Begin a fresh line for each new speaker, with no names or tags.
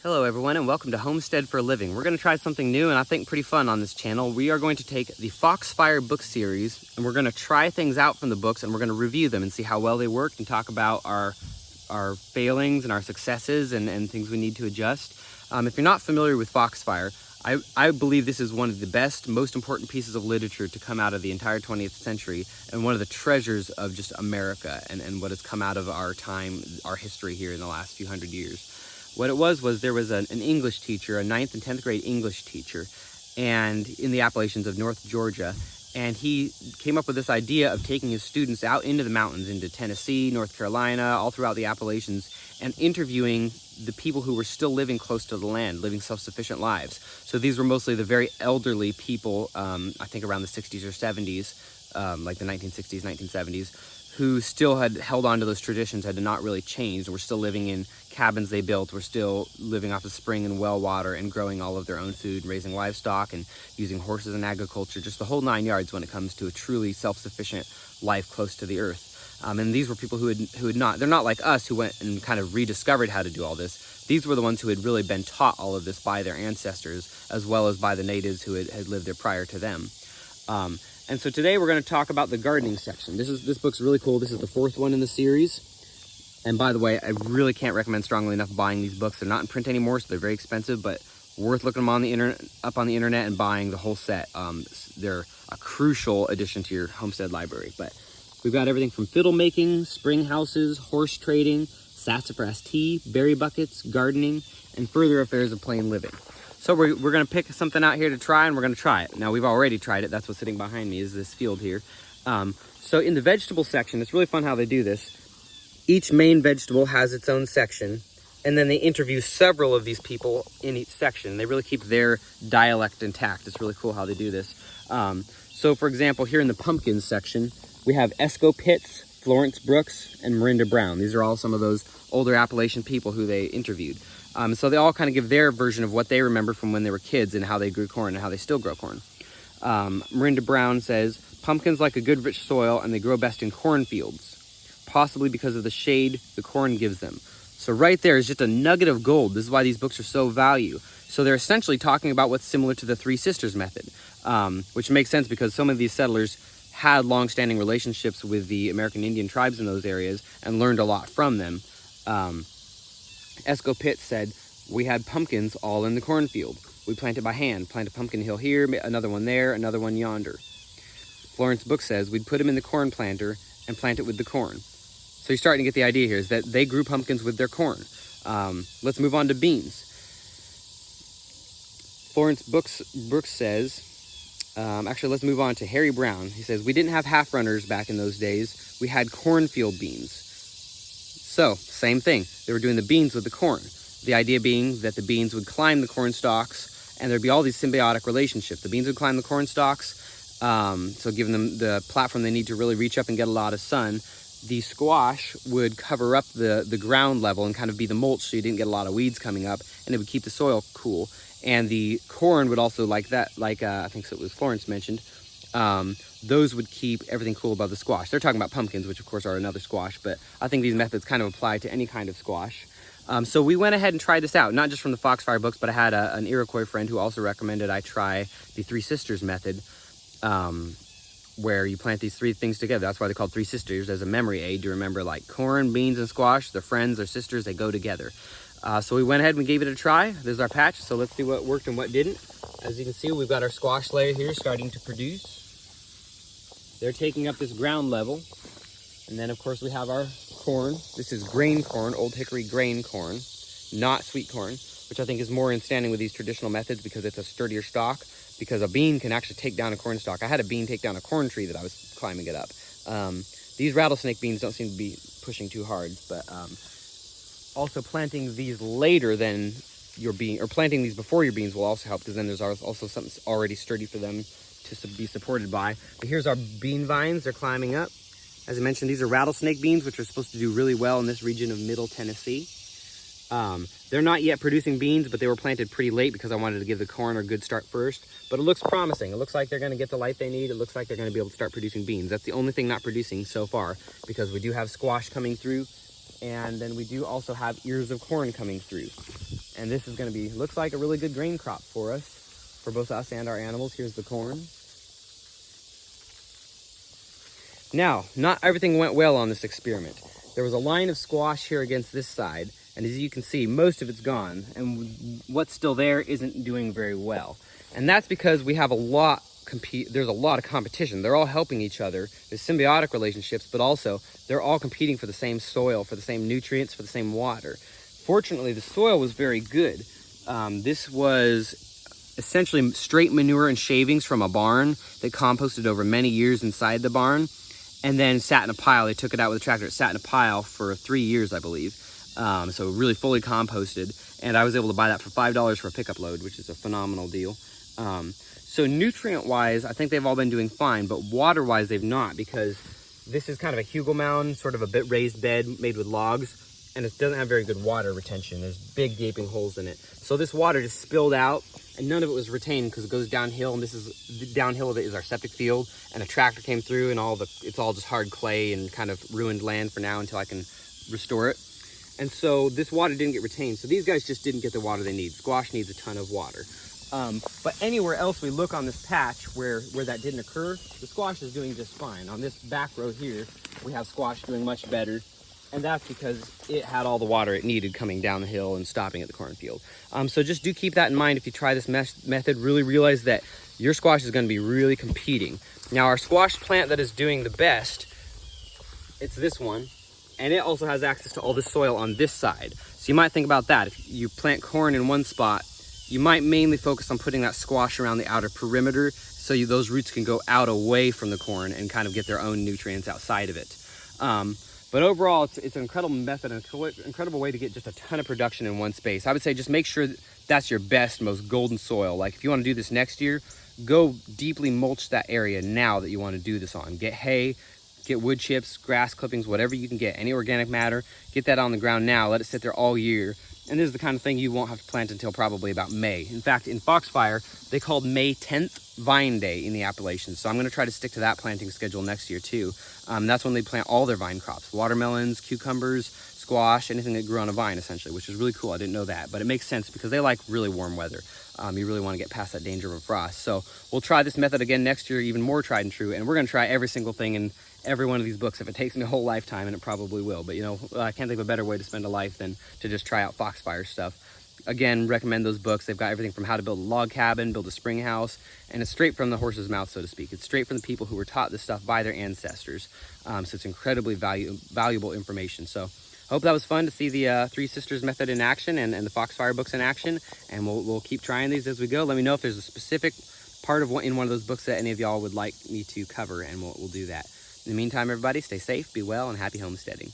Hello everyone and welcome to Homestead for a Living. We're going to try something new and I think pretty fun on this channel. We are going to take the Foxfire book series and we're going to try things out from the books and we're going to review them and see how well they worked and talk about our failings and our successes and things we need to adjust. If you're not familiar with Foxfire, I believe this is one of the best, most important pieces of literature to come out of the entire 20th century and one of the treasures of just America and what has come out of our time, our history here in the last few hundred years. What it was there was an English teacher, a 9th and 10th grade English teacher, and in the Appalachians of North Georgia, and he came up with this idea of taking his students out into the mountains, into Tennessee, North Carolina, all throughout the Appalachians, and interviewing the people who were still living close to the land, living self-sufficient lives. So these were mostly the very elderly people, I think around the 60s or 70s, like the 1960s, 1970s, who still had held on to those traditions, had not really changed, were still living in cabins they built, were still living off of spring and well water and growing all of their own food, raising livestock and using horses in agriculture, just the whole 9 yards when it comes to a truly self-sufficient life close to the earth. And these were people who had not, they're not like us who went and kind of rediscovered how to do all this. These were the ones who had really been taught all of this by their ancestors, as well as by the natives who had lived there prior to them. And so today we're going to talk about the gardening section. This book's really cool. This is the 4th one in the series. And by the way, I really can't recommend strongly enough buying these books. They're not in print anymore, so they're very expensive, but worth looking them on the up on the internet and buying the whole set. They're a crucial addition to your homestead library. But we've got everything from fiddle making, spring houses, horse trading, sassafras tea, berry buckets, gardening, and further affairs of plain living. So we're going to pick something out here to try, and we're going to try it. Now, we've already tried it. That's what's sitting behind me is this field here. So in the vegetable section, it's really fun how they do this. Each main vegetable has its own section, and then they interview several of these people in each section. They really keep their dialect intact. It's really cool how they do this. So, for example, here in the pumpkins section, we have Esco Pitts, Florence Brooks, and Miranda Brown. These are all some of those older Appalachian people who they interviewed. So they all kind of give their version of what they remember from when they were kids and how they grew corn and how they still grow corn. Miranda Brown says, pumpkins like a good rich soil and they grow best in cornfields, possibly because of the shade the corn gives them. So right there is just a nugget of gold. This is why these books are so valuable. So they're essentially talking about what's similar to the Three Sisters method, which makes sense because some of these settlers had long-standing relationships with the American Indian tribes in those areas and learned a lot from them. Esco Pitt said, we had pumpkins all in the cornfield. We planted by hand, plant a pumpkin hill here, another one there, another one yonder. Florence Book says, we'd put them in the corn planter and plant it with the corn. So you're starting to get the idea here is that they grew pumpkins with their corn. Let's move on to beans. Florence Brooks says, actually let's move on to Harry Brown. He says, we didn't have half runners back in those days. We had cornfield beans. So, same thing. They were doing the beans with the corn. The idea being that the beans would climb the corn stalks, and there'd be all these symbiotic relationships. The beans would climb the corn stalks, so giving them the platform they need to really reach up and get a lot of sun. The squash would cover up the ground level and kind of be the mulch so you didn't get a lot of weeds coming up, and it would keep the soil cool. And the corn would also, like that, I think so it was Florence mentioned, those would keep everything cool above the squash. They're talking about pumpkins, which of course are another squash, but I think these methods kind of apply to any kind of squash. So we went ahead and tried this out, not just from the Foxfire books, but I had an Iroquois friend who also recommended I try the Three Sisters method, where you plant these three things together. That's why they're called Three Sisters, as a memory aid to remember, like corn, beans, and squash. They're friends, they're sisters, they go together. So we went ahead and gave it a try. This is our patch, so let's see what worked and what didn't. As you can see, we've got our squash layer here starting to produce. They're taking up this ground level. And then, of course, we have our corn. This is grain corn, old hickory grain corn, not sweet corn, which I think is more in standing with these traditional methods because it's a sturdier stalk, because a bean can actually take down a corn stalk. I had a bean take down a corn tree that I was climbing it up. These rattlesnake beans don't seem to be pushing too hard, but also planting these later than your bean, or planting these before your beans will also help, because then there's also something already sturdy for them to be supported by. But here's our bean vines. They're climbing up. As I mentioned, these are rattlesnake beans, which are supposed to do really well in this region of Middle Tennessee. They're not yet producing beans, but they were planted pretty late because I wanted to give the corn a good start first. But it looks promising. It looks like they're going to get the light they need. It looks like they're going to be able to start producing beans. That's the only thing not producing so far, because we do have squash coming through, and then we do also have ears of corn coming through. And this is going to be, looks like a really good grain crop for us, for both us and our animals. Here's the corn. Now, not everything went well on this experiment. There was a line of squash here against this side, and as you can see, most of it's gone, and what's still there isn't doing very well. And that's because we have there's a lot of competition. They're all helping each other. There's symbiotic relationships, but also they're all competing for the same soil, for the same nutrients, for the same water. Fortunately, the soil was very good. This was essentially straight manure and shavings from a barn that composted over many years inside the barn, and then sat in a pile. They took it out with a tractor. It sat in a pile for 3 years, I believe. So really fully composted. And I was able to buy that for $5 for a pickup load, which is a phenomenal deal. So nutrient-wise, I think they've all been doing fine, but water-wise, they've not, because this is kind of a hugel mound, sort of a bit raised bed made with logs, and it doesn't have very good water retention. There's big gaping holes in it. So this water just spilled out, and none of it was retained because it goes downhill, and this is downhill of it is our septic field, and a tractor came through, and it's all just hard clay and kind of ruined land for now until I can restore it. And so this water didn't get retained. So these guys just didn't get the water they need. Squash needs a ton of water. But anywhere else we look on this patch where that didn't occur, the squash is doing just fine. On this back row here, we have squash doing much better. And that's because it had all the water it needed coming down the hill and stopping at the cornfield. So just do keep that in mind if you try this method. Really realize that your squash is going to be really competing. Now our squash plant that is doing the best, it's this one. And it also has access to all the soil on this side. So you might think about that. If you plant corn in one spot, you might mainly focus on putting that squash around the outer perimeter so those roots can go out away from the corn and kind of get their own nutrients outside of it. But overall, it's an incredible method, an incredible way to get just a ton of production in one space. I would say just make sure that's your best, most golden soil. Like if you want to do this next year, go deeply mulch that area now that you want to do this on. Get hay, get wood chips, grass clippings, whatever you can get, any organic matter, get that on the ground now, let it sit there all year. And this is the kind of thing you won't have to plant until probably about May. In fact, in Foxfire, they called May 10th Vine Day in the Appalachians. So I'm going to try to stick to that planting schedule next year too. That's when they plant all their vine crops, watermelons, cucumbers, squash, anything that grew on a vine essentially, which is really cool. I didn't know that, but it makes sense because they like really warm weather. You really want to get past that danger of a frost. So we'll try this method again next year, even more tried and true. And we're going to try every single thing in every one of these books if it takes me a whole lifetime, and it probably will. But I can't think of a better way to spend a life than to just try out Foxfire stuff. Again, recommend those books. They've got everything from how to build a log cabin, build a spring house, and it's straight from the horse's mouth, so to speak. It's straight from the people who were taught this stuff by their ancestors. So it's incredibly valuable information. So hope that was fun to see the Three Sisters method in action and the Foxfire books in action. And we'll keep trying these as we go. Let me know if there's a specific part in one of those books that any of y'all would like me to cover, and we'll do that. In the meantime, everybody, stay safe, be well, and happy homesteading.